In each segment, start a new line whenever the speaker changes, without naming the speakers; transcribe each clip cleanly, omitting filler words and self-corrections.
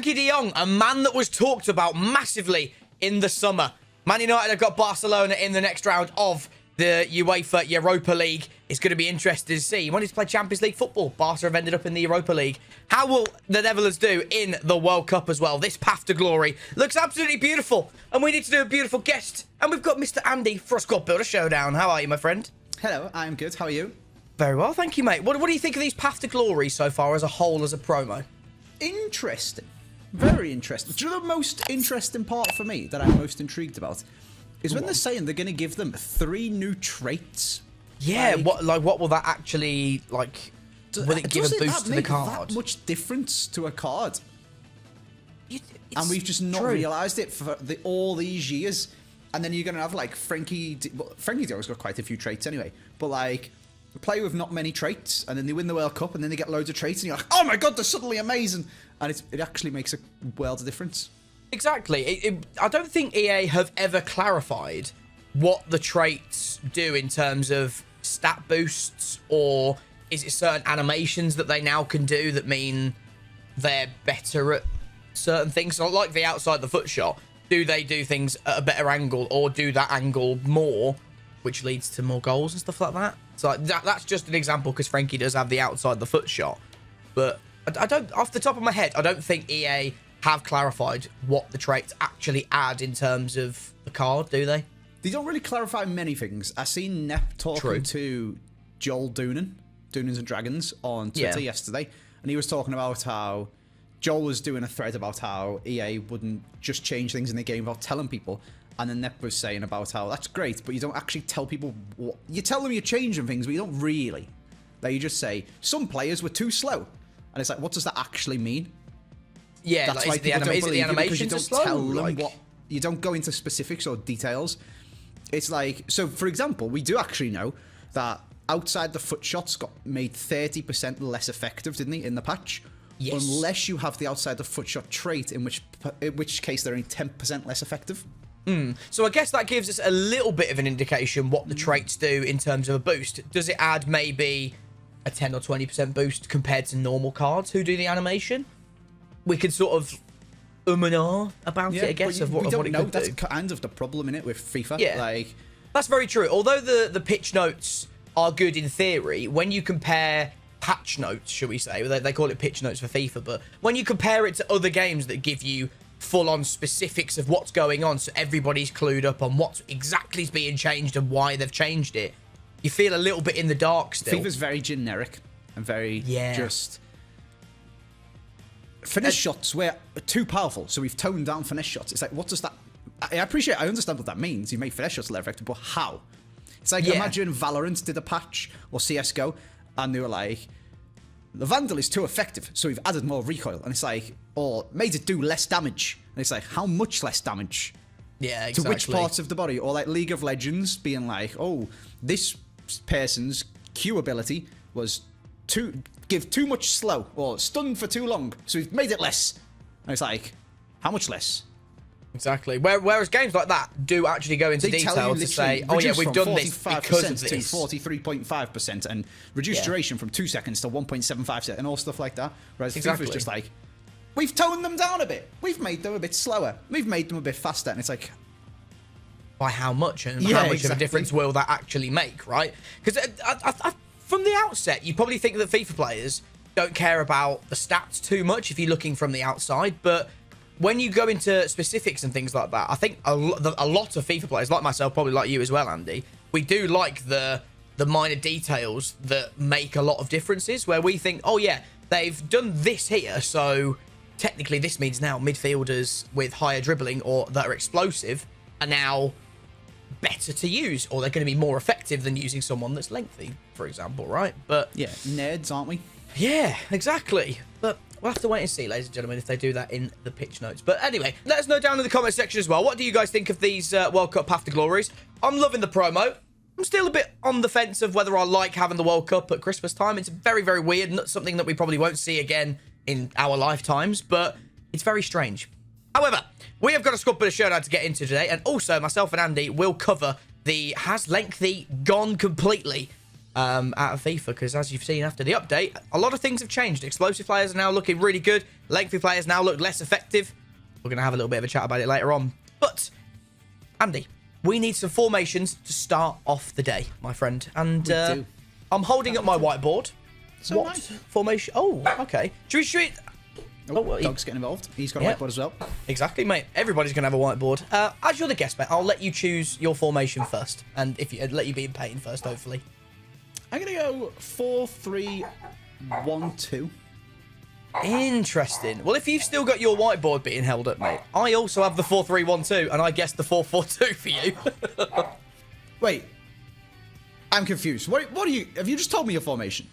Frenkie De Jong, a man that was talked about massively in the summer. Man United have got Barcelona in the next round of the UEFA Europa League. It's going to be interesting to see. He wanted to play Champions League football. Barca have ended up in the Europa League. How will the Netherlands do in the World Cup as well? This path to glory looks absolutely beautiful. And we need to do a beautiful guest. And we've got Mr. Andy for a Squad Builder Showdown. How are you, my friend?
Hello, I'm good. How are you?
Very well, thank you, mate. What do you think of these path to glory so far as a whole, as a promo?
Interesting. Very interesting. Do you know the most interesting part for me that I'm most intrigued about? Is when they're saying they're going to give them 3 new traits.
Yeah, what will that actually, like, will it give a boost to the card?
That much difference to a card? And we've just not
true.
realised it for all these years. And then you're going to have, like, Frenkie De Jong's got quite a few traits anyway. But, like, a player with not many traits, and then they win the World Cup, and then they get loads of traits, and you're like, oh my god, they're suddenly amazing. And it actually makes a world of difference.
Exactly. I don't think EA have ever clarified what the traits do in terms of stat boosts, or is it certain animations that they now can do that mean they're better at certain things? So like the outside the foot shot, do they do things at a better angle, or do that angle more, which leads to more goals and stuff like that? So that's just an example, because Frenkie does have the outside the foot shot. But I don't, off the top of my head, I don't think EA have clarified what the traits actually add in terms of the card, do they?
They don't really clarify many things. I seen Nep talking to Joel Doonan, Doonans and Dragons, on Twitter yesterday, and he was talking about how Joel was doing a thread about how EA wouldn't just change things in the game without telling people, and then Nep was saying about how that's great, but you don't actually tell people what... You tell them you're changing things, but you don't really. Like, you just say, some players were too slow. And it's like, what does that actually mean?
Yeah,
that's
like,
why people don't believe you, because you don't tell them
like...
what... You don't go into specifics or details. It's like... So, for example, we do actually know that outside the foot shots got made 30% less effective, didn't they, in the patch?
Yes.
Unless you have the outside the foot shot trait, in which case they're only 10% less effective.
So I guess that gives us a little bit of an indication what the traits do in terms of a boost. Does it add maybe a 10 or 20% boost compared to normal cards who do the animation? We could sort of and ah about it, I guess, of what it could do.
That's kind of the problem in it with FIFA.
Yeah,
like,
that's very true. Although the pitch notes are good in theory, when you compare patch notes, should we say, they call it pitch notes for FIFA, but when you compare it to other games that give you full-on specifics of what's going on, so everybody's clued up on what exactly is being changed and why they've changed it, you feel a little bit in the dark still.
FIFA's very generic and very just... Finesse shots were too powerful, so we've toned down finesse shots. It's like, what does that... I understand what that means. You make finesse shots less effective, but how? It's like, imagine Valorant did a patch, or CSGO, and they were like, the Vandal is too effective, so we've added more recoil. And it's like, or made it do less damage. And it's like, how much less damage?
Yeah, exactly.
To which parts of the body? Or like League of Legends being like, oh, this person's Q ability was give too much slow, or stun for too long, so we've made it less. And it's like, how much less?
Exactly. Whereas games like that do actually go into detail to say, oh yeah, we've done this because of this.
To 43.5%, and reduced duration from 2 seconds to 1.75 seconds, and all stuff like that. Whereas FIFA's just like, we've toned them down a bit. We've made them a bit slower. We've made them a bit faster. And it's like,
by how much? And how much of a difference will that actually make, right? Because from the outset, you probably think that FIFA players don't care about the stats too much if you're looking from the outside, but when you go into specifics and things like that, I think a lot of FIFA players, like myself, probably like you as well, Andy, we do like the minor details that make a lot of differences, where we think, oh yeah, they've done this here, so technically this means now midfielders with higher dribbling or that are explosive are now better to use, or they're going to be more effective than using someone that's lengthy, for example, right? But
yeah, nerds, aren't we?
Yeah, exactly. But we'll have to wait and see, ladies and gentlemen, if they do that in the pitch notes. But anyway, let us know down in the comment section as well. What do you guys think of these World Cup Path to Glories? I'm loving the promo. I'm still a bit on the fence of whether I like having the World Cup at Christmas time. It's very, very weird. Not something that we probably won't see again in our lifetimes, but it's very strange. However, we have got a Squad Builder Showdown to get into today, and also myself and Andy will cover the has lengthy gone completely out of FIFA, because as you've seen after the update, a lot of things have changed. Explosive players are now looking really good. Lengthy players now look less effective. We're going to have a little bit of a chat about it later on. But, Andy, we need some formations to start off the day, my friend. And I'm holding up my whiteboard.
So
what formation? Oh, okay. Should we...
Dog's getting involved. He's got a whiteboard as well.
Exactly, mate. Everybody's going to have a whiteboard. As you're the guest, mate, I'll let you choose your formation first. And if you let you be in pain first, hopefully.
I'm going to go 4-3-1-2.
Interesting. Well, if you've still got your whiteboard being held up, mate, I also have the 4-3-1-2, and I guessed the 4-4-2 for you.
Wait. I'm confused. What are you... Have you just told me your formation?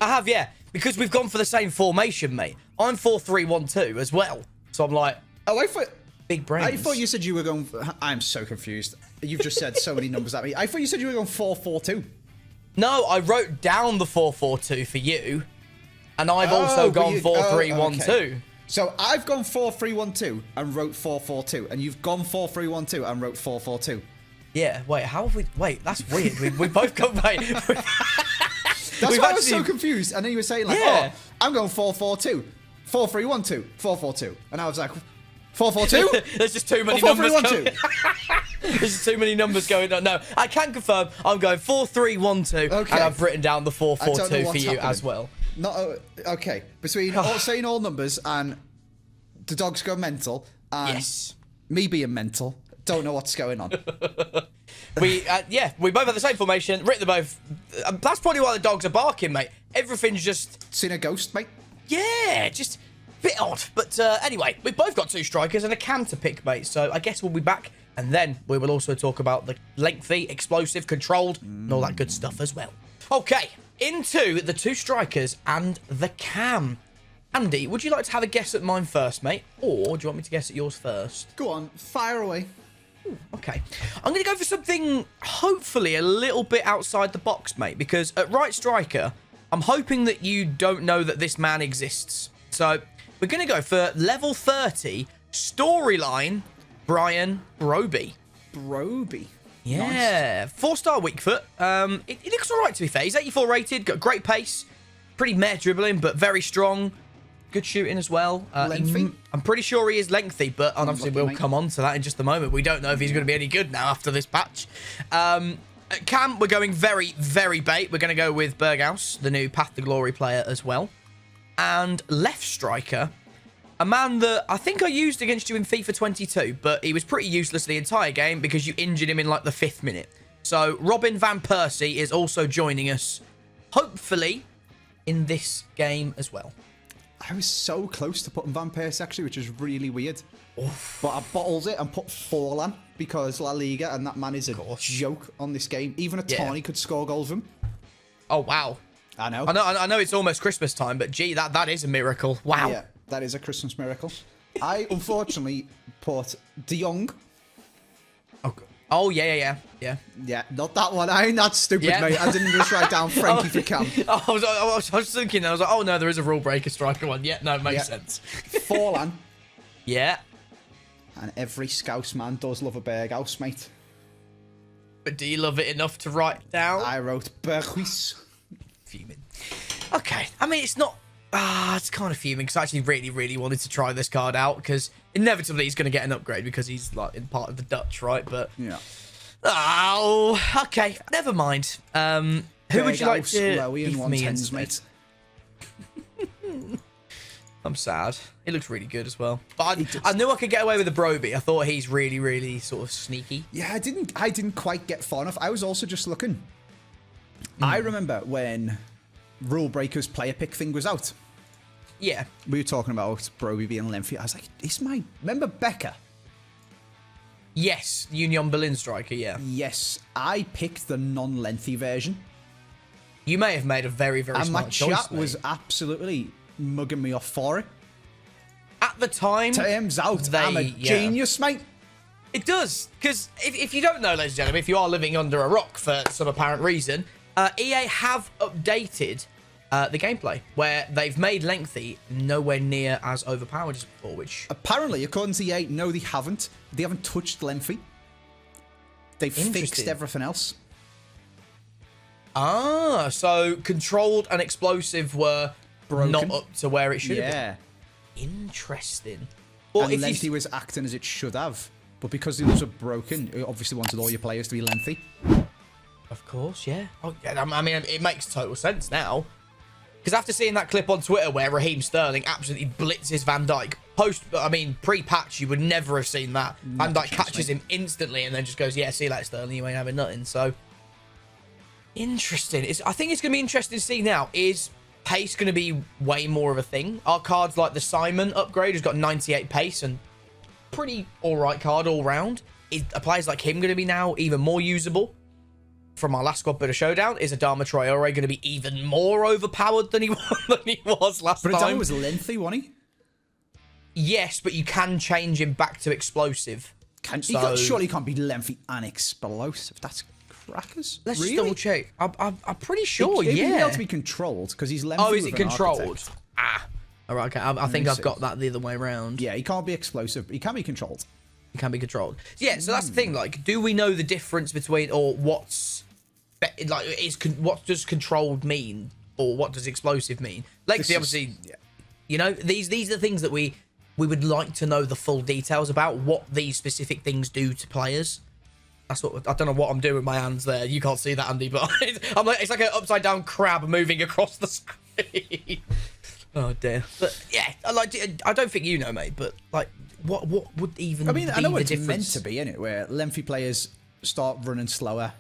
I have, yeah. Because we've gone for the same formation, mate. I'm 4-3-1-2 as well. So I'm like...
Oh, I thought...
Big brains.
I thought you said you were going... I'm so confused. You've just said so many numbers at me. I thought you said you were going 4-4-2.
No, I wrote down the 4-4-2 for you. And I've also gone 4-3-1-2.
Okay. So I've gone 4-3-1-2 and wrote 4-4-2. And you've gone 4-3-1-2 and wrote 4-4-2.
Yeah, wait, how have we... Wait, that's weird. we both got... Wait...
That's why I was so confused. And then you were saying, like, oh, I'm going 4-4-2. 4-3-1-2. 4-4-2. And I was like, 4-4-2?
There's just too many numbers going There's just too many numbers going on. No, I can confirm I'm going 4-3-1-2. Okay. And I've written down the 4-4-2 for you as well.
Not okay. Between saying all numbers and the dogs go mental and me being mental, don't know what's going on.
We both have the same formation, written them both. That's probably why the dogs are barking, mate. Everything's just...
Seen a ghost, mate?
Yeah, just a bit odd. But anyway, we've both got two strikers and a cam to pick, mate. So I guess we'll be back. And then we will also talk about the lengthy, explosive, controlled, and all that good stuff as well. Okay, into the two strikers and the cam. Andy, would you like to have a guess at mine first, mate? Or do you want me to guess at yours first?
Go on, fire away.
Ooh, okay. I'm going to go for something hopefully a little bit outside the box, mate, because at right striker, I'm hoping that you don't know that this man exists. So we're going to go for level 30 storyline Brian Broby.
Broby.
Yeah. Nice. 4-star weak foot. It looks all right, to be fair. He's 84 rated, got great pace, pretty meh dribbling, but very strong. Good shooting as well.
Lengthy?
I'm pretty sure he is lengthy, but obviously we'll come on to that in just a moment. We don't know if he's going to be any good now after this patch. At cam, we're going very, very bait. We're going to go with Berghaus, the new Path to Glory player as well. And left striker, a man that I think I used against you in FIFA 22, but he was pretty useless the entire game because you injured him in like the 5th minute. So Robin van Persie is also joining us, hopefully, in this game as well.
I was so close to putting Van Persie, actually, which is really weird. Oof. But I bottled it and put Forlan because La Liga, and that man is a joke on this game. Even a Tawny could score goals from him.
Oh, wow.
I know.
I know it's almost Christmas time, but gee, that is a miracle. Wow.
Yeah, that is a Christmas miracle. I, unfortunately, put De Jong.
Oh, yeah.
Yeah, not that one. I ain't that stupid, mate. I didn't just write down Frenkie for cam.
I was thinking, I was like, oh, no, there is a rule breaker striker one. Yeah, no, it makes sense.
Forlan.
Yeah.
And every Scouse man does love a Berghaus, mate.
But do you love it enough to write down?
I wrote Berghuis.
Fuming. Okay. I mean, it's not... it's kind of fuming because I actually really, really wanted to try this card out because inevitably he's going to get an upgrade because he's like in part of the Dutch, right? But
yeah.
Oh, okay. Never mind. Who would you like to give me instead? I'm sad. He looks really good as well. But I knew I could get away with the Broby. I thought he's really, really sort of sneaky.
Yeah, I didn't quite get far enough. I was also just looking. I remember when Rule Breakers player pick thing was out.
Yeah.
We were talking about Broby being lengthy. I was like, it's my... Remember Becker?
Yes, Union Berlin striker, yeah.
Yes, I picked the non-lengthy version.
You may have made a very, very smart choice,
and my chat was absolutely mugging me off for it.
At the time...
Turns out I'm a genius, mate.
It does, because if you don't know, ladies and gentlemen, if you are living under a rock for some apparent reason, EA have updated the gameplay, where they've made lengthy nowhere near as overpowered as before, which...
Apparently, according to EA, no, they haven't. They haven't touched lengthy. They've fixed everything else.
Ah, so controlled and explosive were broken. Not up to where it should have been. Interesting.
Well, and lengthy was acting as it should have. But because those were broken, it obviously wanted all your players to be lengthy.
Of course, yeah. Oh, I mean, it makes total sense now. Because after seeing that clip on Twitter where Raheem Sterling absolutely blitzes Van Dijk, pre-patch, you would never have seen that. Van Dijk catches him instantly and then just goes, yeah, see you later, Sterling, you ain't having nothing. So, interesting. I think it's going to be interesting to see now. Is pace going to be way more of a thing? Our cards like the Simon upgrade has got 98 pace and pretty all-right card all round. Is a players like him going to be now even more usable? From our last squad bit of Showdown, is Adama Traore going to be even more overpowered than he was last time?
But Adama was lengthy, wasn't he?
Yes, but you can change him back to explosive.
Surely he can't be lengthy and explosive. That's crackers.
Let's just double check. I'm pretty sure,
He'd be able to be controlled because he's lengthy.
Oh, is it controlled? All right, okay. I think I've got that the other way around.
Yeah, he can't be explosive, but he can be controlled.
He can be controlled. Yeah, so that's the thing. Like, do we know the difference between, or what does controlled mean, or what does explosive mean? Like, obviously, you know, these are the things that we would like to know the full details about what these specific things do to players. That's what I don't know what I'm doing with my hands there. You can't see that, Andy, but it's like an upside down crab moving across the screen. Oh dear. But yeah, I don't think you know, mate. But like, what would even?
I mean, I know what it's
difference?
meant to be, innit? Where lengthy players start running slower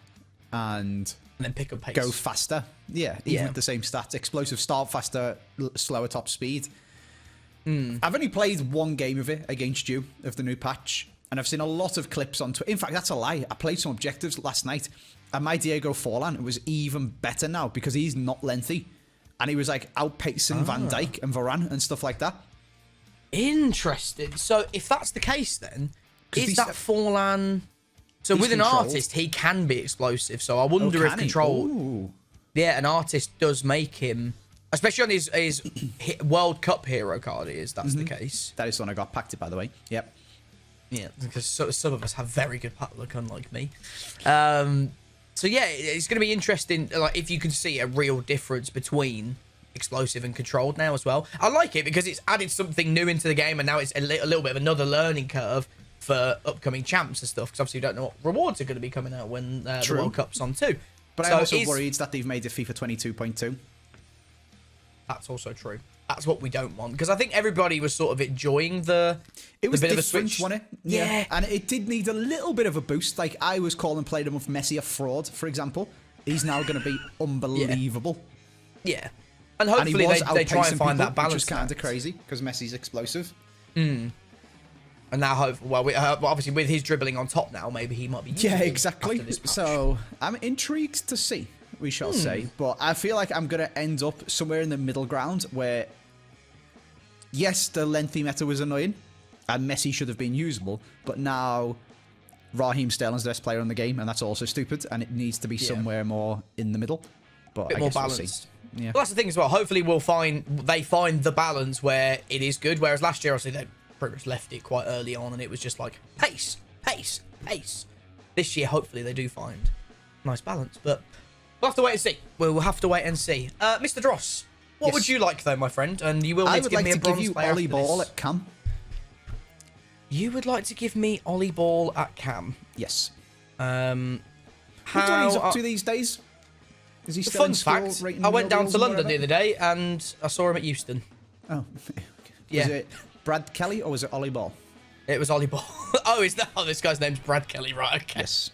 and
then pick up pace,
go faster. Yeah, even with the same stats. Explosive start faster, slower top speed. I've only played one game of it against you of the new patch, and I've seen a lot of clips on Twitter. In fact, that's a lie. I played some objectives last night, and my Diego Forlan was even better now because he's not lengthy, and he was like outpacing Van Dijk and Varane and stuff like that.
Interesting. So if that's the case, then is that Forlan? So with an artist, he can be explosive. So I wonder if controlled. Yeah, an artist does make him. Especially on his World Cup hero card, that's the case.
That is the one I got packed it, by the way. Yep.
Yeah, because some of us have very good pack luck, unlike me. So yeah, it's going to be interesting. Like if you can see a real difference between explosive and controlled now as well. I like it because it's added something new into the game, and now it's a little bit of another learning curve for upcoming champs and stuff. Because obviously you don't know what rewards are going to be coming out when the World Cup's on too.
But I'm also worried that they've made it FIFA 22.2.
That's also true. That's what we don't want. Because I think everybody was sort of enjoying the
bit of a
switch,
wasn't it? Yeah. And it did need a little bit of a boost. Like, I was calling Played with Messi a fraud, for example. He's now going to be unbelievable.
Yeah. And hopefully they try and find that balance.
Which is kind of crazy, because Messi's explosive.
And now, obviously, with his dribbling on top now, maybe he might be...
Yeah, exactly. So, I'm intrigued to see. We shall say, but I feel like I'm going to end up somewhere in the middle ground where, yes, the lengthy meta was annoying and Messi should have been usable, but now Raheem Sterling's the best player in the game, and that's also stupid, and it needs to be somewhere more in the middle. But
bit
I
more
guess
balanced.
We'll see. Yeah.
Well, that's the thing as well. Hopefully, they find the balance where it is good. Whereas last year, obviously, they pretty much left it quite early on, and it was just like pace, pace, pace. This year, hopefully, they do find a nice balance, but. We'll have to wait and see. We'll have to wait and see. Mr. Dross, what would you like, though, my friend? And you will need to give me a bronze player. I would like to give you Ollie Ball at Cam. You would like to give me Ollie Ball at Cam?
Yes.
How
he's up to these days? Is he still
fun fact, I went down to London the other day and I saw him at Euston.
Oh. Was it Brad Kelly or was it Ollie Ball?
It was Ollie Ball. This guy's name's Brad Kelly, right? Okay.
Yes.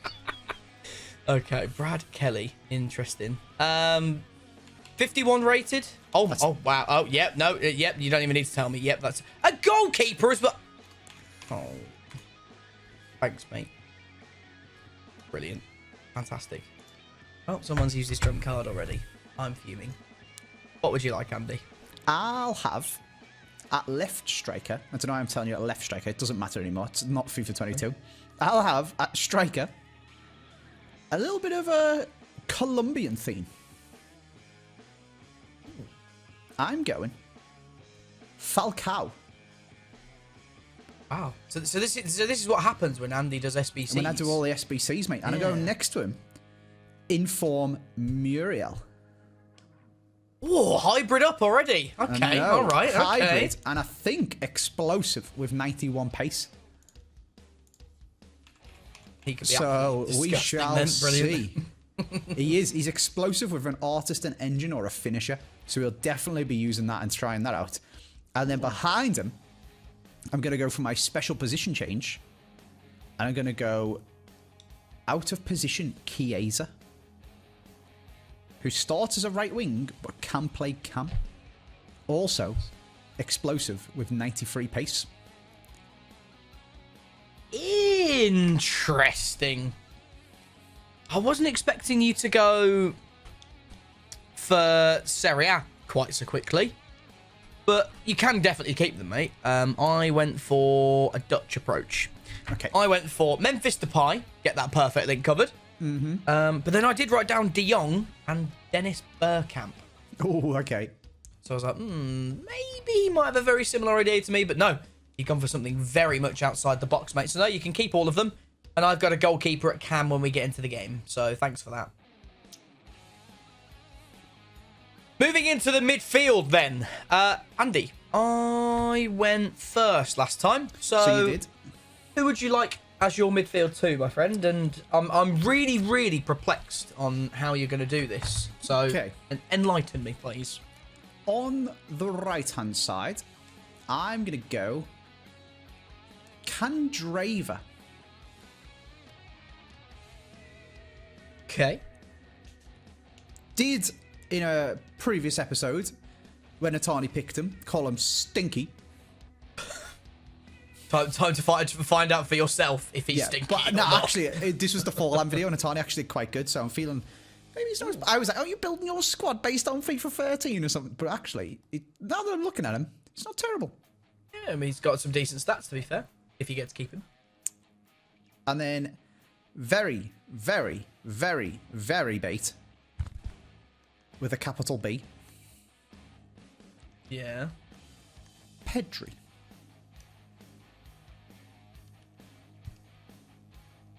Okay, Brad Kelly. Interesting. 51 rated. Oh, wow. Oh, yep. No, yep. You don't even need to tell me. Yep, that's a goalkeeper as well. Oh, thanks, mate. Brilliant. Fantastic. Oh, someone's used his trump card already. I'm fuming. What would you like, Andy?
I'll have at left striker. I don't know why I'm telling you at left striker. It doesn't matter anymore. It's not FIFA 22. I'll have at striker a little bit of a Colombian theme. I'm going Falcao.
Wow. So this is what happens when Andy does SBCs.
When I do all the SBCs, mate. And I go next to him Inform Muriel.
Oh, hybrid up already. Okay, all right.
Hybrid, and I think explosive with 91 pace.
He could be
so we shall see. He's explosive with an artist, an engine, or a finisher. So we'll definitely be using that and trying that out. And then behind him, I'm going to go for my special position change. And I'm going to go out of position KIRBZ, who starts as a right wing but can play cam. Also, explosive with 93 pace.
Interesting. I wasn't expecting you to go for Serie A quite so quickly, but you can definitely keep them, mate. I went for a Dutch approach.
Okay.
I went for Memphis Depay, get that perfect link covered. But then I did write down De Jong and Dennis Bergkamp.
Oh, okay.
So I was like, maybe he might have a very similar idea to me, but no. You've gone for something very much outside the box, mate. So no, you can keep all of them. And I've got a goalkeeper at cam when we get into the game. So thanks for that. Moving into the midfield then. Andy, I went first last time. So
you did.
Who would you like as your midfield too, my friend? And I'm really, really perplexed on how you're going to do this. So enlighten me, please.
On the right-hand side, I'm going to go Candraver.
Okay.
Did, in a previous episode, when Atani picked him, call him Stinky.
Time to find out for yourself if he's stinky
but,
or not.
Actually, this was the Forlan video, and Atani actually did quite good, so I'm feeling... Maybe it's not... I was like, oh, you're building your squad based on FIFA 13 or something. But actually, now that I'm looking at him, it's not terrible.
Yeah, I mean, he's got some decent stats, to be fair, if you get to keep him.
And then, very, very, very, very bait. With a capital B.
Yeah.
Pedri.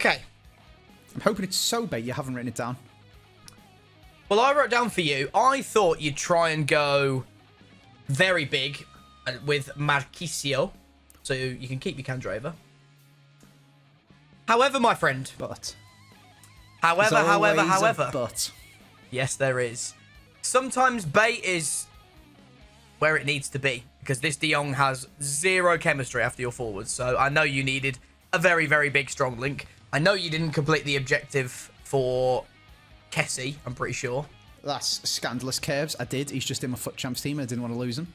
Okay.
I'm hoping it's so bait you haven't written it down.
Well, I wrote down for you, I thought you'd try and go very big with Marquisio. So you can keep your Candraver. However, my friend.
But.
However.
But.
Yes, there is. Sometimes bait is where it needs to be. Because this De Jong has zero chemistry after your forwards. So I know you needed a very, very big, strong link. I know you didn't complete the objective for Kessie, I'm pretty sure.
That's scandalous, KIRBZ. I did. He's just in my FUT Champs team and I didn't want to lose him.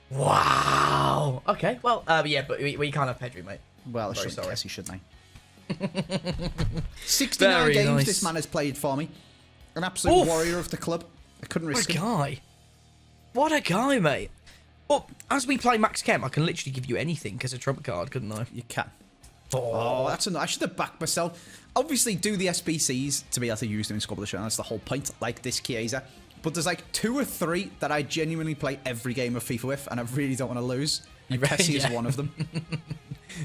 Wow. Okay, well, yeah, but we can't have Pedri, mate.
Well, I shouldn't Kessie, shouldn't I? 69
very
games
nice.
This man has played for me. An absolute warrior of the club. I couldn't risk him.
What a guy, mate. Well, as we play Max Chem, I can literally give you anything as a trump card, couldn't I?
You can. Oh, that's I should have backed myself. Obviously, do the SBCs to be able to use them in Squad of the Show. That's the whole point, like this KIRBZ. But there's like 2 or 3 that I genuinely play every game of FIFA with, and I really don't want to lose. And Kessie is one of them.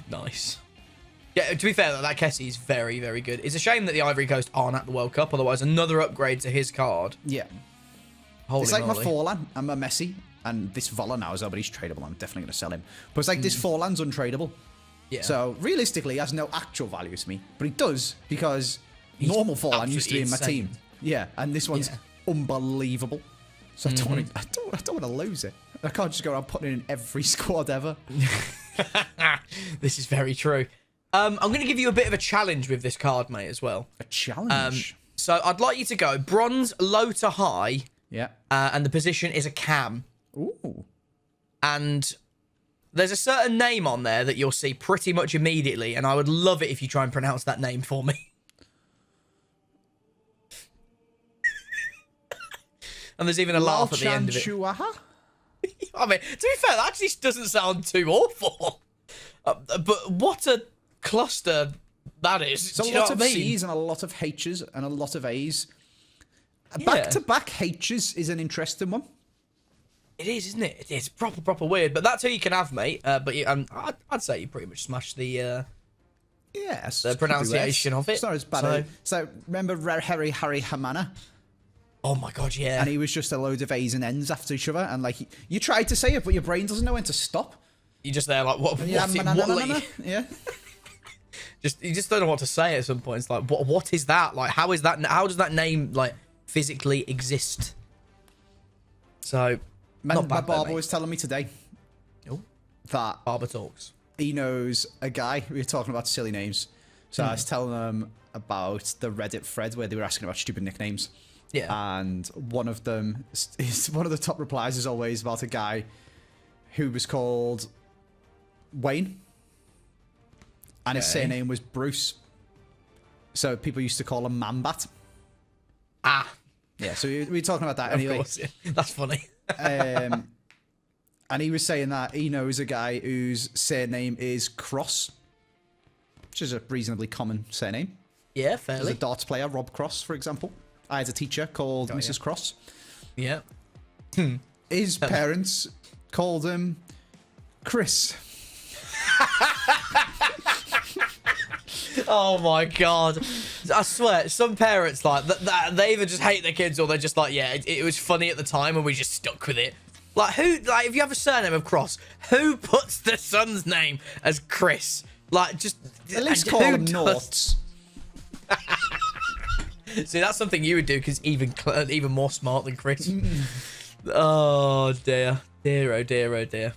Nice. Yeah, to be fair, that Kessie is very, very good. It's a shame that the Ivory Coast aren't at the World Cup, otherwise another upgrade to his card.
Yeah.
Holy
it's like
moly.
my Forlan and my Messi, and this Voller now as well, but he's tradable. I'm definitely going to sell him. But it's like this Forlan's untradeable.
Yeah.
So, realistically, he has no actual value to me. But he does, because normal Forlan used to be in my team. Yeah, and this one's unbelievable. So I don't want to lose it. I can't just go around putting it in every squad ever.
This is very true. I'm going to give you a bit of a challenge with this card, mate, as well.
A challenge?
So I'd like you to go bronze, low to high.
Yeah.
And the position is a cam.
Ooh.
And there's a certain name on there that you'll see pretty much immediately, and I would love it if you try and pronounce that name for me. And there's even a laugh at the end of it. I mean, to be fair, that actually doesn't sound too awful. But what a cluster that is.
It's a lot of C's and a lot of H's and a lot of A's. Back-to-back H's is an interesting one.
It is, isn't it? It's proper weird. But that's who you can have, mate. But I'd say you pretty much smashed the
Yes.
The pronunciation of it.
It's not as bad. So remember Harry Hamana?
Oh my god, yeah.
And he was just a load of A's and N's after each other, and like you try to say it, but your brain doesn't know when to stop.
You're just there like, what?
Yeah.
You just don't know what to say at some point. It's like, what is that? Like, how does that name like physically exist? So,
my barber was telling me today that
barber talks.
He knows a guy. We were talking about silly names, so I was telling them about the Reddit thread where they were asking about stupid nicknames.
Yeah.
And one of them is one of the top replies is always about a guy who was called Wayne. And his surname was Bruce. So people used to call him Mambat.
Ah.
Yeah, so we were talking about that anyway.
Of course, yeah. That's funny.
And he was saying that he knows a guy whose surname is Cross, which is a reasonably common surname.
Yeah, fairly.
There's a darts player, Rob Cross, for example. I had a teacher called Mrs. Cross.
Yeah.
His parents called him Chris.
Oh my god. I swear, some parents like they either just hate their kids or they're just like, yeah, it was funny at the time and we just stuck with it. Like if you have a surname of Cross, who puts their son's name as Chris? Like just
at least call him Noughts.
See, that's something you would do because even more smart than Chris. Oh dear. Oh dear.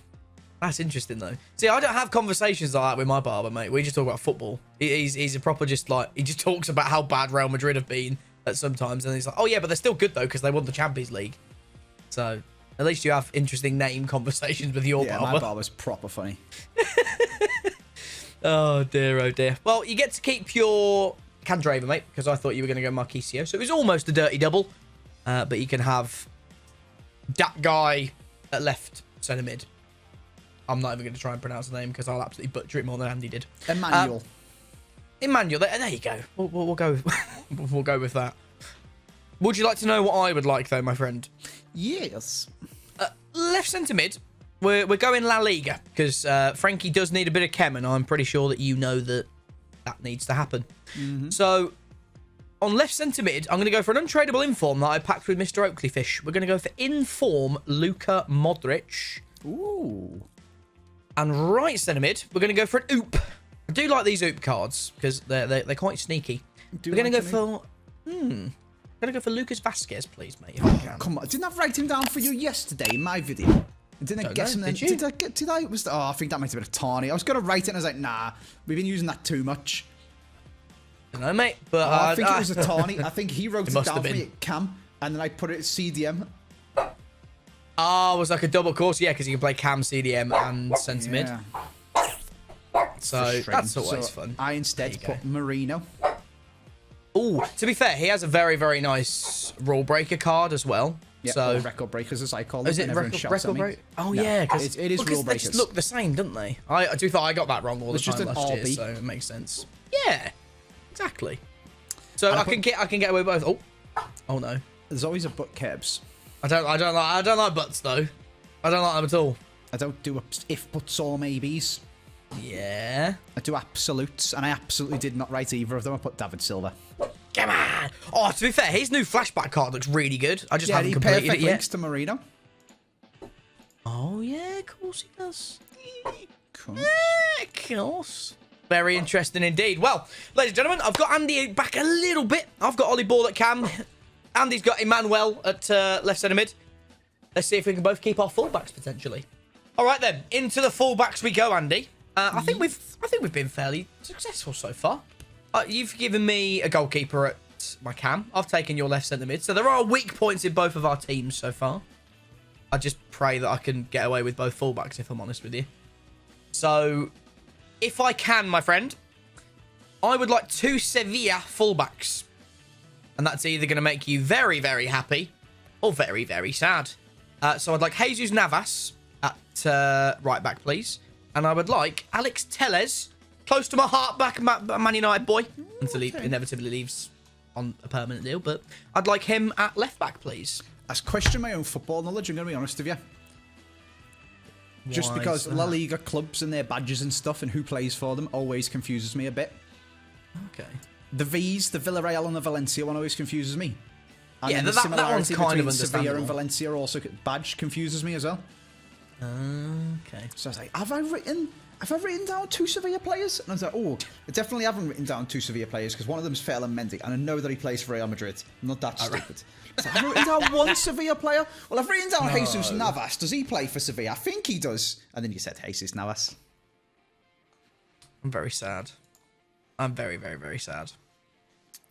That's interesting though. See, I don't have conversations like that with my barber, mate. We just talk about football. He's a proper just like, he just talks about how bad Real Madrid have been at sometimes, and he's like, oh yeah, but they're still good though because they won the Champions League. So at least you have interesting name conversations with your barber.
My barber's proper funny.
Oh dear. Well, you get to keep your Candraver, mate, because I thought you were going to go Marquisio. So it was almost a dirty double, but you can have that guy at left centre mid. I'm not even going to try and pronounce the name because I'll absolutely butcher it more than Andy did.
Emmanuel.
There you go. We'll go. We'll go with that. Would you like to know what I would like, though, my friend?
Yes.
Left centre mid. We're going La Liga because Frenkie does need a bit of chem, and I'm pretty sure that you know that needs to happen. So on left centre mid, I'm going to go for an untradeable inform that I packed with Mr. Oakleyfish. We're going to go for inform Luka Modric.
Ooh.
And right centre mid, we're going to go for an oop. I do like these oop cards because they're quite sneaky. We're going to go for going to go for Lucas Vasquez, please, mate. If I can.
Come on, didn't I write him down for you yesterday in my video? Didn't I guess him then? Did I? I think that might have been a tawny. I was going to write it and I was like, nah, we've been using that too much.
I don't know, mate, but
I think it was a tawny. I think he wrote it down for me at Cam, and then I put it at CDM.
Oh, it was like a double course, yeah, because you can play Cam, CDM, and centre mid. So that's always fun.
I instead put Marino.
Oh, to be fair, he has a very, very nice rule breaker card as well.
Yeah,
so
record breakers, as I call them.
Is it record break? Oh no, yeah, because
it is rule breakers.
They just look the same, don't they? I do thought I got that wrong all the time last year, so it makes sense. Yeah, exactly. So I can get away with both. Oh no.
There's always a but KIRBZ.
I don't like butts though. I don't like them at all.
I don't do if buts or maybes.
Yeah.
I do absolutes, and I absolutely did not write either of them. I put David Silva.
Come on! Oh, to be fair, his new flashback card looks really good. I just haven't completed it yet.
Links to Marino.
Oh yeah, of course he does.
Cool.
Yeah, of course. Very interesting indeed. Well, ladies and gentlemen, I've got Andy back a little bit. I've got Ollie Ball at Cam. Andy's got Emmanuel at left centre mid. Let's see if we can both keep our fullbacks potentially. All right then, into the fullbacks we go, Andy. I think we've been fairly successful so far. You've given me a goalkeeper at my Cam. I've taken your left centre mid. So there are weak points in both of our teams so far. I just pray that I can get away with both fullbacks, if I'm honest with you. So, if I can, my friend, I would like 2 Sevilla fullbacks. And that's either going to make you very, very happy or very, very sad. So I'd like Jesus Navas at right back, please. And I would like Alex Telles, close to my heart, back Man United boy, until he inevitably leaves on a permanent deal. But I'd like him at left back, please.
I question my own football knowledge, I'm going to be honest with you. Just because La Liga clubs and their badges and stuff and who plays for them always confuses me a bit.
Okay.
The V's, the Villarreal and the Valencia one always confuses me. And
Yeah,
the
that one's kind of
between Sevilla
understandable.
and Valencia also badge confuses me as well.
Okay.
So I was like, have I written down 2 Sevilla players? And I was like, oh, I definitely haven't written down 2 Sevilla players because one of them's Ferland Mendy, and I know that he plays for Real Madrid. I'm not that stupid. So I've written down 1 Sevilla player. Well, I've written down Jesus Navas. Does he play for Sevilla? I think he does. And then you said Jesus Navas.
I'm very sad. I'm very, very, very sad.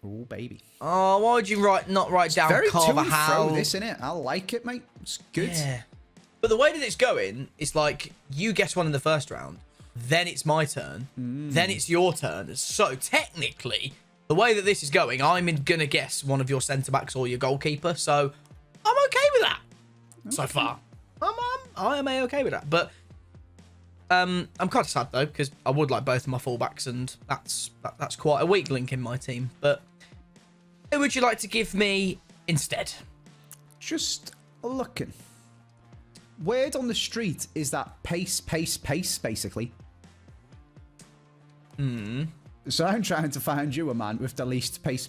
Oh, baby.
Oh, why would you not write down
very
Carvajal?
to this, innit? I like it, mate. It's good.
Yeah. But the way that it's going is like you guess one in the first round, then it's my turn, then it's your turn. So technically, the way that this is going, I'm going to guess one of your centre-backs or your goalkeeper. So I'm okay with that so far. I am okay with that. But I'm kind of sad, though, because I would like both of my fullbacks, and that's quite a weak link in my team. But who would you like to give me instead?
Just looking. Word on the street is that pace, basically. So I'm trying to find you a man with the least pace.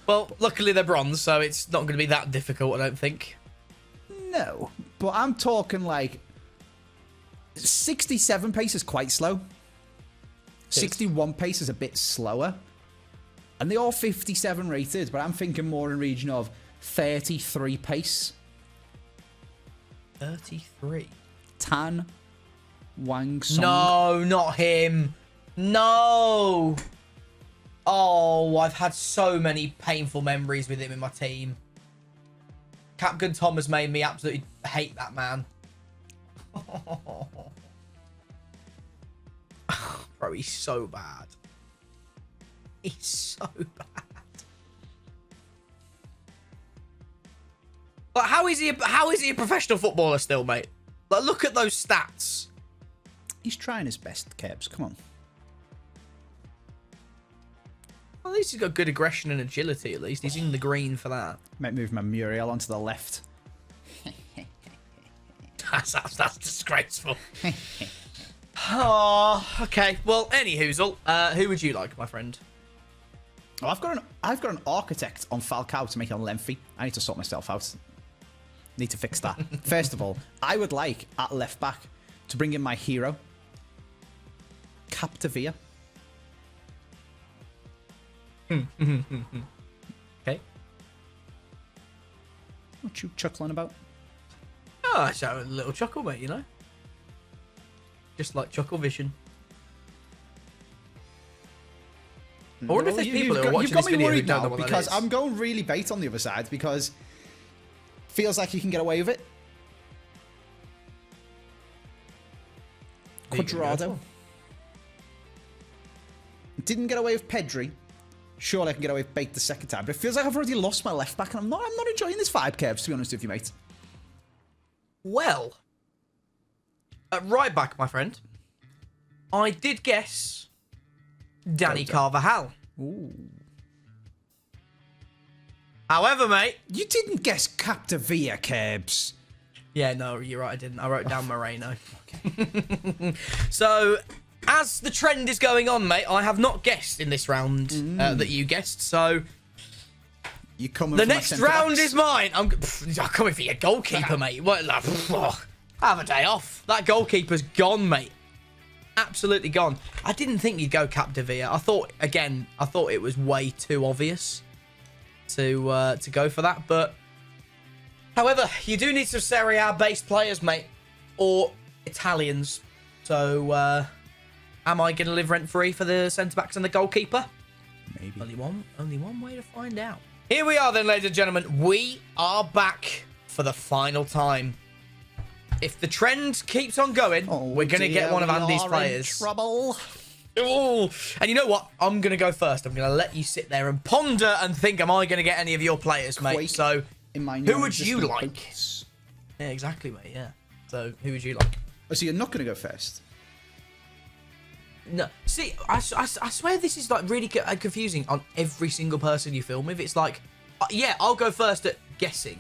Well, luckily they're bronze, so it's not going to be that difficult, I don't think.
No, but I'm talking like 67 pace is quite slow. 61 pace is a bit slower. And they are 57 rated, but I'm thinking more in region of 33 pace.
33.
Tan Wang Song.
No, not him. No. Oh, I've had so many painful memories with him in my team. Captain Tom has made me absolutely hate that man. Bro, he's so bad. He's so bad. Like, how is he a professional footballer still, mate? Like, look at those stats.
He's trying his best, KIRBZ. Come on.
Well, at least he's got good aggression and agility, at least. He's in the green for that.
Might move my Muriel onto the left.
That's disgraceful. Oh, okay. Well, any hoozle. Who would you like, my friend?
Oh, I've got an architect on Falcao to make it lengthy. I need to sort myself out. Need to fix that. First of all, I would like at left back to bring in my hero, Capdevia.
Okay.
What you chuckling about?
Oh, it's a little chuckle, mate, you know? Just like Chuckle Vision. I wonder if there's people who are watching this video who don't know what that is.
Because I'm going really bait on the other side because feels like you can get away with it. Quadrado. Didn't get away with Pedri. Surely I can get away with bait the second time. But it feels like I've already lost my left back and I'm not enjoying this vibe, KIRBZ, to be honest with you, mate.
Well, at right back, my friend, I did guess Danny Carvajal.
Ooh.
However, mate...
You didn't guess Capdevia, KIRBZ.
Yeah, no, you're right, I didn't. I wrote down Moreno. Okay. So, as the trend is going on, mate, I have not guessed in this round that you guessed, so...
You coming
the next round is mine. I'm coming for your goalkeeper, mate. What, like, have a day off. That goalkeeper's gone, mate. Absolutely gone. I didn't think you'd go Capdevia. I thought it was way too obvious to go for that. But, however, you do need some Serie A-based players, mate, or Italians. So, am I going to live rent-free for the centre-backs and the goalkeeper?
Maybe.
Only one way to find out. Here we are then, ladies and gentlemen. We are back for the final time. If the trend keeps on going, we're going to get one of Andy's players.
Trouble.
Ooh. And you know what? I'm going to go first. I'm going to let you sit there and ponder and think, am I going to get any of your players, mate? So, who would you like? Yeah, exactly, mate, yeah. So, who would you like?
Oh, so you're not going to go first?
No, see, I swear this is like really confusing on every single person you film with. It's like, yeah, I'll go first at guessing.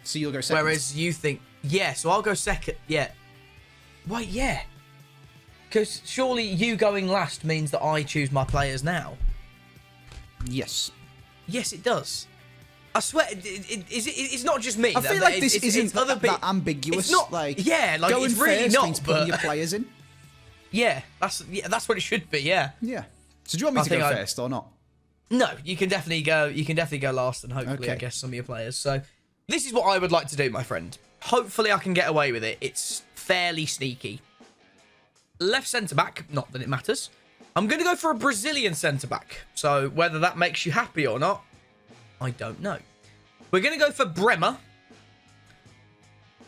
So you'll go second.
Whereas you think, yeah, so I'll go second. Yeah. Wait, yeah. Because surely you going last means that I choose my players now.
Yes.
Yes, it does. I swear, it's not just me.
I feel like this isn't that ambiguous.
It's not,
like,
like
going
it's really not.
Means putting your players in.
Yeah, that's what it should be. Yeah.
Yeah. So do you want me to go first or not?
No, you can definitely go. You can definitely go last, and hopefully, I guess some of your players. So, this is what I would like to do, my friend. Hopefully, I can get away with it. It's fairly sneaky. Left centre back. Not that it matters. I'm going to go for a Brazilian centre back. So whether that makes you happy or not, I don't know. We're going to go for Bremer.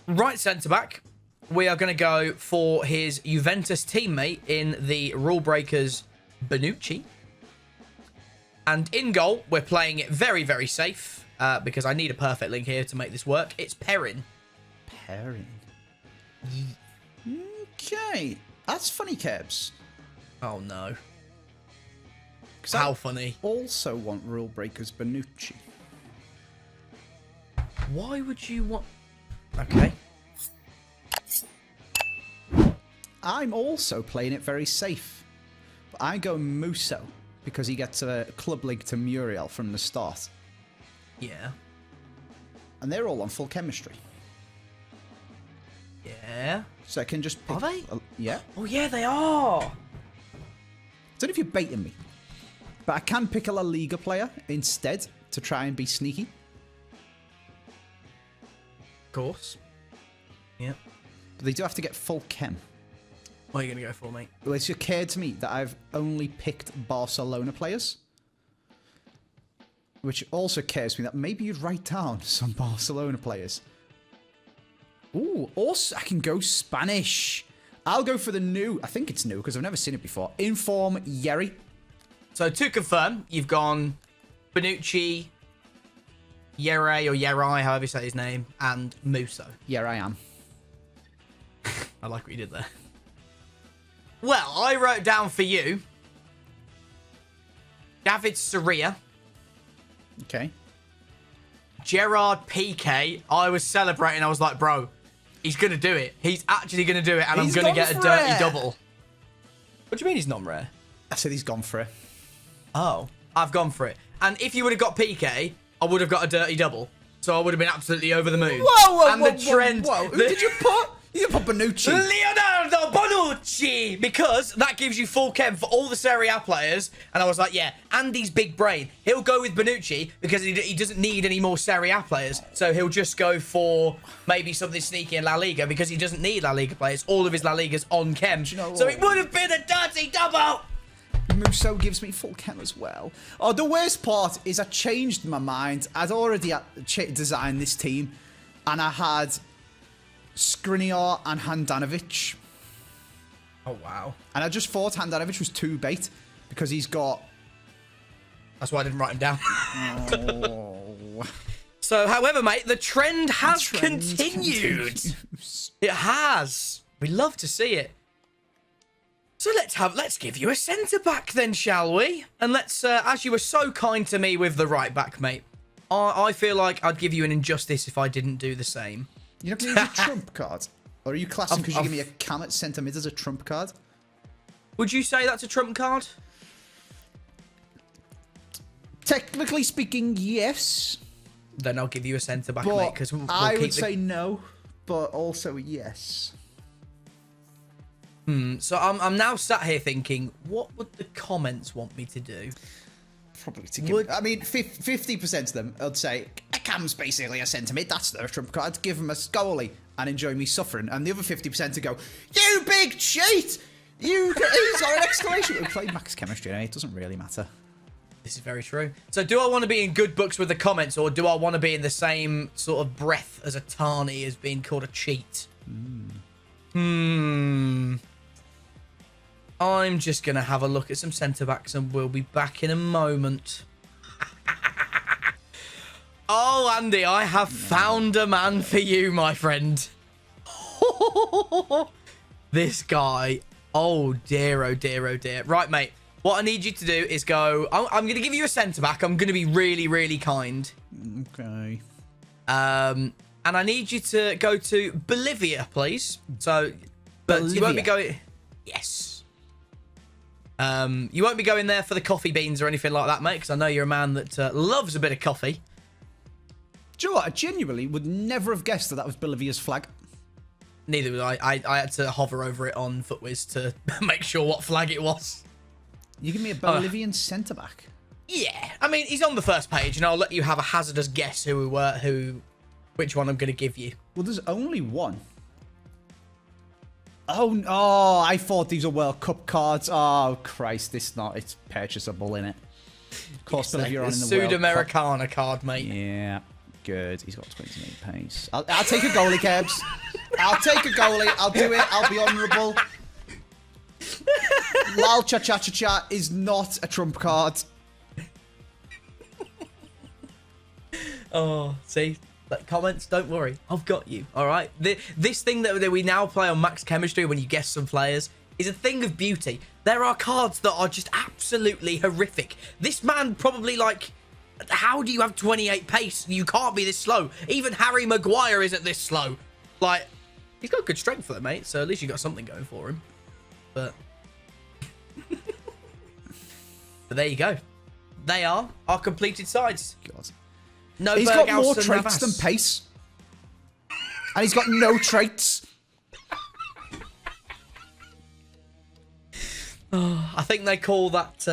Right centre back. We are going to go for his Juventus teammate in the Rule Breakers, Bonucci. And in goal, we're playing it very, very safe because I need a perfect link here to make this work. It's Perrin.
Perrin. Okay. That's funny, KIRBZ.
Oh, no. How funny.
Also want Rule Breakers Bonucci.
Why would you want... Okay.
I'm also playing it very safe. But I go Musso because he gets a club link to Muriel from the start.
Yeah.
And they're all on full chemistry.
Yeah.
So I can just pick...
Are they?
Yeah.
Oh, yeah, they are.
I don't know if you're baiting me. But I can pick a La Liga player instead to try and be sneaky.
Of course. Yeah.
But they do have to get full chem.
What are you going to go for, mate?
Well, it's occurred to me that I've only picked Barcelona players. Which also occurs to me that maybe you'd write down some Barcelona players. Ooh, also I can go Spanish. I'll go for the new, I think it's new because I've never seen it before, Inform Yeri.
So to confirm, you've gone Bonucci, Yere or Yerai, however you say his name, and Musso.
Yeah, I am.
I like what you did there. Well, I wrote down for you David Soria.
Okay.
Gerard Piqué. I was celebrating. I was like, bro, he's going to do it. He's actually going to do it, and I'm going to get a dirty double. What do you mean he's non-rare?
I said he's gone for it.
Oh, I've gone for it. And if you would have got Piqué, I would have got a dirty double. So I would have been absolutely over the moon.
Whoa,
and the trend.
Whoa. Who did you put? You put Bonucci.
Leonardo Bonucci! Because that gives you full chem for all the Serie A players. And I was like, yeah, Andy's big brain. He'll go with Bonucci because he doesn't need any more Serie A players. So he'll just go for maybe something sneaky in La Liga because he doesn't need La Liga players. All of his La Liga's on chem.
You know
so it would have been a dirty double.
Musso gives me full chem as well. Oh, the worst part is I changed my mind. I'd already designed this team. And I had Skriniar and Handanovic.
Oh, wow.
And I just thought Handanovic was too bait because he's got...
That's why I didn't write him down.
Oh.
So, however, mate, the trend has continued. It has. We love to see it. So let's give you a centre-back then, shall we? And let's, as you were so kind to me with the right-back, mate, I feel like I'd give you an injustice if I didn't do the same.
You're not going to use a trump card? Or are you classing because you give me a cam at centre mid as a trump card?
Would you say that's a trump card?
Technically speaking, yes.
Then I'll give you a centre-back, mate. Because
I would say no, but also yes.
So I'm now sat here thinking, what would the comments want me to do?
Probably to give... I mean, 50% of them would say, a cam's basically a centre mid, that's their trump card, give them a goalie and enjoy me suffering. And the other 50% to go, you big cheat! He's got an exclamation. We play max chemistry, it doesn't really matter.
This is very true. So do I want to be in good books with the comments, or do I want to be in the same sort of breath as a Tani as being called a cheat? I'm just going to have a look at some centre-backs and we'll be back in a moment. Oh, Andy, I have found a man for you, my friend. This guy. Oh, dear, oh, dear, oh, dear. Right, mate. What I need you to do is go... I'm going to give you a centre-back. I'm going to be really, really kind.
Okay.
And I need you to go to Bolivia, please. So, but you won't be going... Yes. You won't be going there for the coffee beans or anything like that, mate, because I know you're a man that loves a bit of coffee.
Do you know what? I genuinely would never have guessed that that was Bolivia's flag.
Neither would I. I had to hover over it on FootWiz to make sure what flag it was.
You give me a Bolivian centre-back?
Yeah. I mean, he's on the first page, and I'll let you have a hazardous guess which one I'm going to give you.
Well, there's only one. Oh, I thought these were World Cup cards. Oh, Christ, it's purchasable, innit? Of course, Bolivia on in the World Cup.
Sudamericana card, mate.
Yeah, good. He's got 28 pace. I'll take a goalie, KIRBZ. I'll take a goalie. I'll do it. I'll be honourable. Lal Cha Cha Cha Cha is not a trump card.
Oh, see? Like, comments, don't worry. I've got you, all right? This thing that we now play on Max Chemistry when you guess some players is a thing of beauty. There are cards that are just absolutely horrific. This man probably, like, how do you have 28 pace? You can't be this slow. Even Harry Maguire isn't this slow. Like, he's got good strength for it, mate, so at least you got something going for him. But there you go. They are our completed sides.
God.
No,
he's got more traits than pace. And he's got no traits.
I think they call that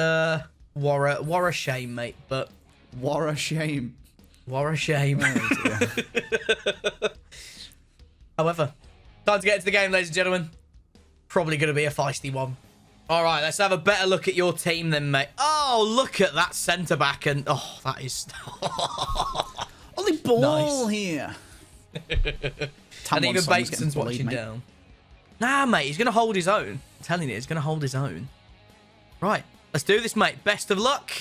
war a shame, mate, but...
War a shame.
War a shame.
Oh,
However, time to get into the game, ladies and gentlemen. Probably going to be a feisty one. All right, let's have a better look at your team then, mate. Oh, look at that centre-back, and... Oh, that is...
Only ball here.
And even Bateson's watching down. Nah, mate, he's going to hold his own. I'm telling you, he's going to hold his own. Right, let's do this, mate. Best of luck.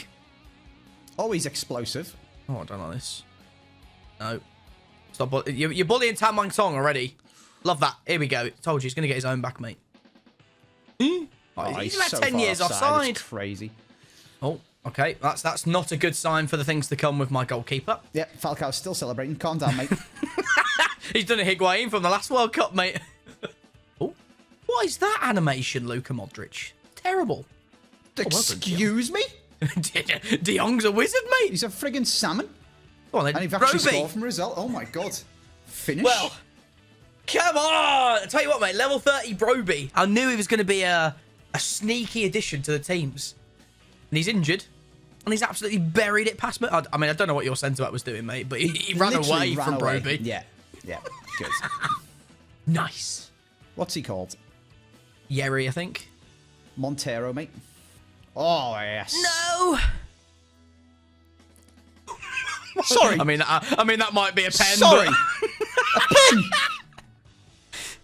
Always explosive.
Oh, I don't like this. No. Stop. You're bullying Tam Wang Song already. Love that. Here we go. Told you, he's going to get his own back, mate. Oh, he's about so 10 years offside.
It's crazy.
Oh, okay. That's not a good sign for the things to come with my goalkeeper.
Yeah, Falcao's still celebrating. Calm down, mate.
He's done a Higuain from the last World Cup, mate. Oh, what is that animation, Luka Modric? Terrible.
Excuse me?
De Jong's a wizard, mate.
He's a friggin' salmon.
Go on, then.
And he's actually scored from a result. Oh, my God. Finish.
Well, come on. I'll tell you what, mate. Level 30 Broby. I knew he was going to be a sneaky addition to the teams. And he's injured. And he's absolutely buried it past me. I mean, I don't know what your centre-back was doing, mate, but he ran away from Broby.
Yeah, good.
Nice.
What's he called?
Yerry, I think.
Montero, mate. Oh, yes.
No.
Sorry.
I mean, that might be a pen.
Sorry.
But...
a pen.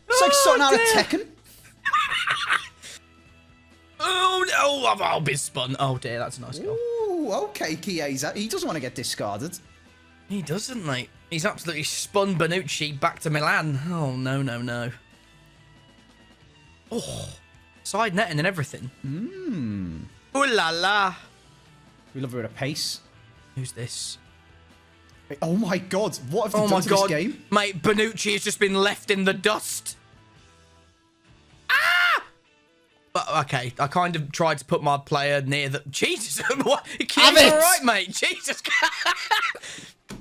It's like something out of Tekken.
Oh, no. I've been spun. Oh, dear. That's a nice goal.
Ooh, okay, KIRBZ. He doesn't want to get discarded.
He doesn't, mate. He's absolutely spun Bonucci back to Milan. Oh, no. Oh, side netting and everything. Ooh la la.
We love a bit of pace.
Who's this?
Oh my God! What have you done to this game?
Mate, Bonucci has just been left in the dust. Ah! But okay, I kind of tried to put my player near the... Jesus, what? All right, mate. Jesus.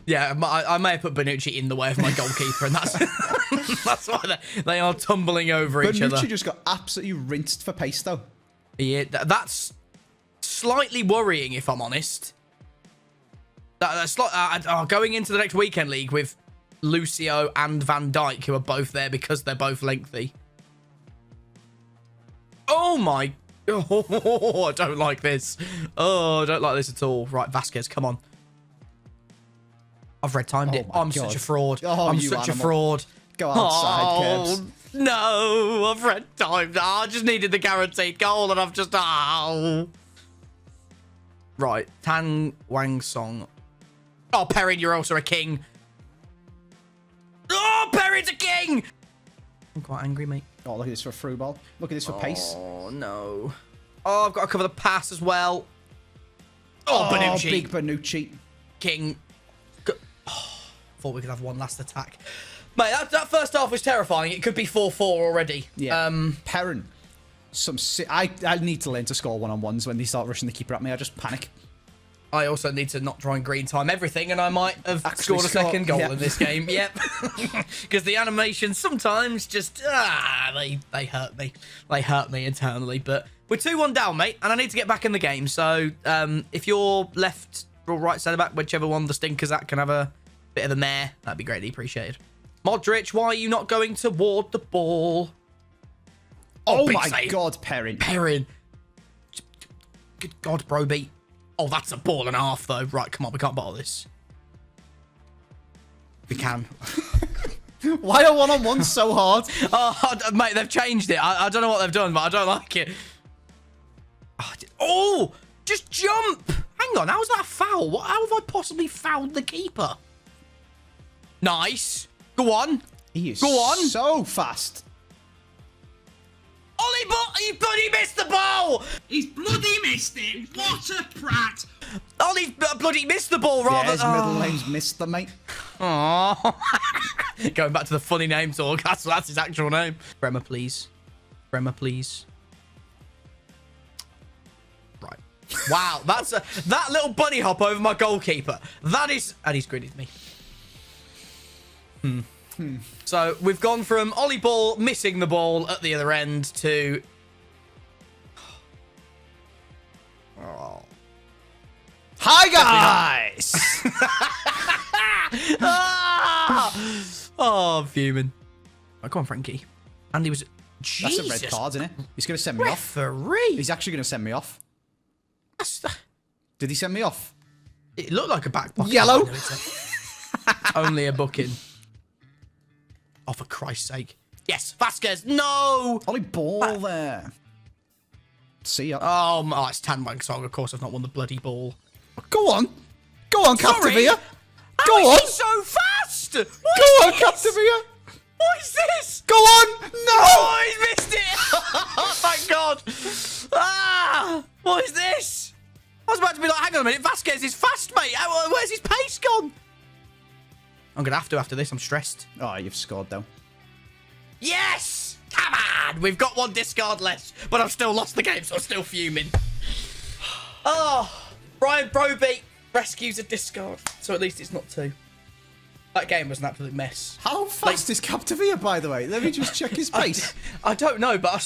Yeah, I may have put Bonucci in the way of my goalkeeper, and that's why they are tumbling over each other.
Bonucci just got absolutely rinsed for pace, though.
Yeah, that's slightly worrying, if I'm honest. That's going into the next weekend league with Lucio and Van Dijk, who are both there because they're both lengthy. Oh my... Oh, I don't like this. Oh, I don't like this at all. Right, Vasquez, come on. I've red timed it. I'm such a fraud.
Oh,
I'm such a fraud.
Go outside, KIRBZ.
No, I've red timed. I just needed the guaranteed goal and I've just... Oh. Right, Tan Wang Song. Oh, Perrin, you're also a king. Oh, Perrin's a king! I'm quite angry, mate.
Oh, look at this for a through ball. Look at this for pace.
Oh, no. Oh, I've got to cover the pass as well. Oh, Bonucci.
Big Bonucci.
King. Oh, thought we could have one last attack. Mate, that first half was terrifying. It could be 4-4 already.
Yeah. Perrin. I need to learn to score one-on-ones when they start rushing the keeper at me. I just panic.
I also need to not try and green time everything, and I might have scored a second goal in this game. Yep. Because the animations sometimes just, they hurt me. They hurt me internally. But we're 2-1 down, mate, and I need to get back in the game. So if you're left or right centre-back, whichever one the stinker's at, can have a bit of a mare, that'd be greatly appreciated. Modric, why are you not going toward the ball?
Oh my God, Perrin.
Perrin. Good God, Broby. Oh, that's a ball and a half, though. Right, come on, we can't bottle this. We can.
Why are one-on-ones so hard?
Oh, mate, they've changed it. I don't know what they've done, but I don't like it. Oh, just jump. Hang on, how's that a foul? How have I possibly fouled the keeper? Nice. Go on.
He is
Go on.
So fast.
Ollie, he bloody missed the ball!
He's bloody missed it! What a prat!
Ollie's bloody missed the ball, rather.
Yeah, his middle name's Mr. Mate.
Aww. Going back to the funny name talk. That's his actual name. Bremer, please. Bremer, please. Right. Wow, that's that little bunny hop over my goalkeeper. That is... And he's gridded me. So we've gone from Ollie Ball missing the ball at the other end to... Oh.
Hi, guys!
Oh, I'm fuming. Oh, come on, Frenkie. And he was... Jesus.
That's a red card, isn't it? He's going to send me off.
Referee.
He's actually going to send me off. Did he send me off?
It looked like a back pocket.
Yellow.
Only a booking. Oh, for Christ's sake. Yes, Vasquez. No.
Ollie Ball there. See ya.
Oh, it's Tanwang Song. Of course, I've not won the bloody ball.
Go on. Go on, Captivia. Go
on.
on.
He's so fast. Go
on, Captivia.
What is this?
Go on. No.
Oh, he's missed it. Thank God. What is this? I was about to be like, hang on a minute. Vasquez is fast, mate. Where's his pace gone? I'm going to have to after this. I'm stressed.
Oh, you've scored, though.
Yes! Come on! We've got one discard less, but I've still lost the game, so I'm still fuming. Oh, Brian Broby rescues a discard, so at least it's not 2. That game was an absolute mess.
How fast is Captivia, by the way? Let me just check his pace.
I don't know, but I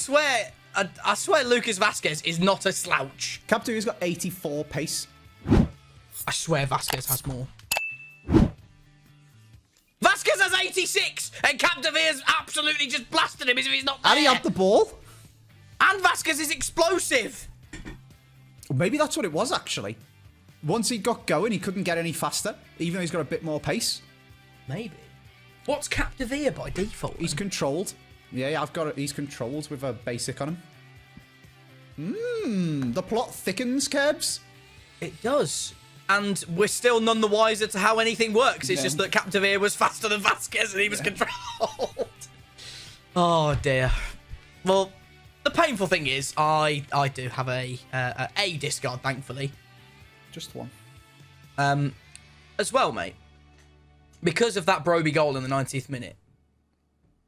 swear Lucas Vasquez is not a slouch.
Captivia's got 84 pace.
I swear Vasquez has more. Vasquez has 86, and Captivia's absolutely just blasted him as if he's not there.
And he had the ball.
And Vasquez is explosive.
Well, maybe that's what it was, actually. Once he got going, he couldn't get any faster, even though he's got a bit more pace.
Maybe. What's Captivia by default?
He's controlled. Yeah, I've got it. He's controlled with a basic on him. The plot thickens, KIRBZ.
It does. And we're still none the wiser to how anything works. It's just that Captivia was faster than Vasquez and he was controlled. Oh, dear. Well, the painful thing is I do have a discard, thankfully.
Just one.
As well, mate. Because of that Broby goal in the 90th minute,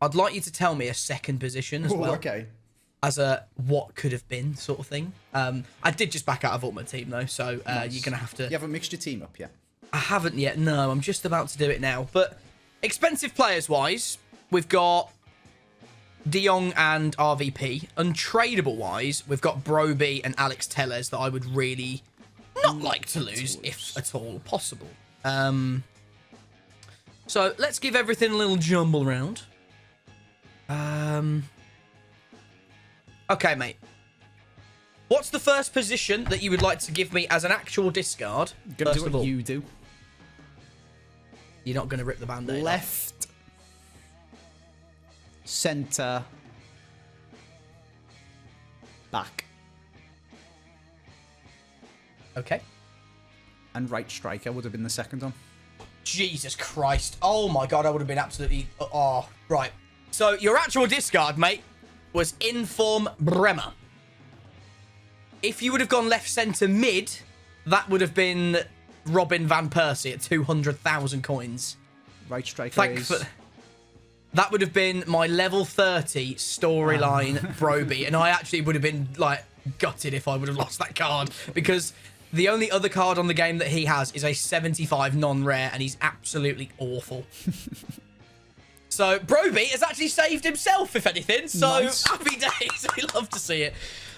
I'd like you to tell me a second position as well.
Okay.
As a what could have been sort of thing. I did just back out of Ultimate Team, though, so
nice.
You're going to have to...
You haven't mixed your team up yet?
I haven't yet, no. I'm just about to do it now. But expensive players-wise, we've got De Jong and RVP. Untradeable-wise, we've got Broby and Alex Telles that I would really not like to lose, if at all possible. So let's give everything a little jumble round. Okay, mate. What's the first position that you would like to give me as an actual discard?
Gonna do what you do.
You're not going to rip the band-aid.
Left. Centre. Back.
Okay.
And right striker would have been the second one.
Jesus Christ. Oh, my God. I would have been absolutely... Oh, right. So, your actual discard, mate, was Inform Bremer. If you would have gone left centre mid, that would have been Robin Van Persie at 200,000 coins.
Right striker is...
that would have been my level 30 storyline Broby. And I actually would have been, like, gutted if I would have lost that card. Because the only other card on the game that he has is a 75 non-rare, and he's absolutely awful. So, Broby has actually saved himself, if anything. So, nice. Happy days. We love to see it.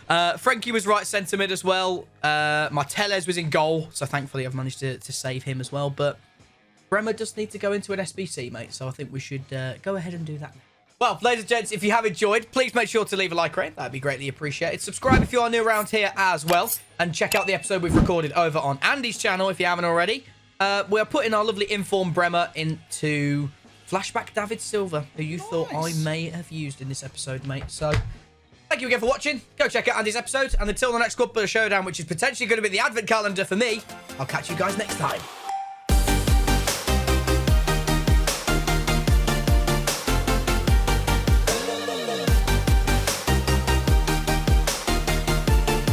Frenkie was right centre mid as well. Martellez was in goal. So, thankfully, I've managed to save him as well. But Bremer does need to go into an SBC, mate. So, I think we should go ahead and do that. Well, ladies and gents, if you have enjoyed, please make sure to leave a like rate. That'd be greatly appreciated. Subscribe if you are new around here as well. And check out the episode we've recorded over on Andy's channel if you haven't already. We are putting our lovely informed Bremer into Flashback David Silva, who you thought I may have used in this episode, mate. So, thank you again for watching. Go check out Andy's episode. And until the next Squad Builder Showdown, which is potentially going to be the advent calendar for me, I'll catch you guys next time.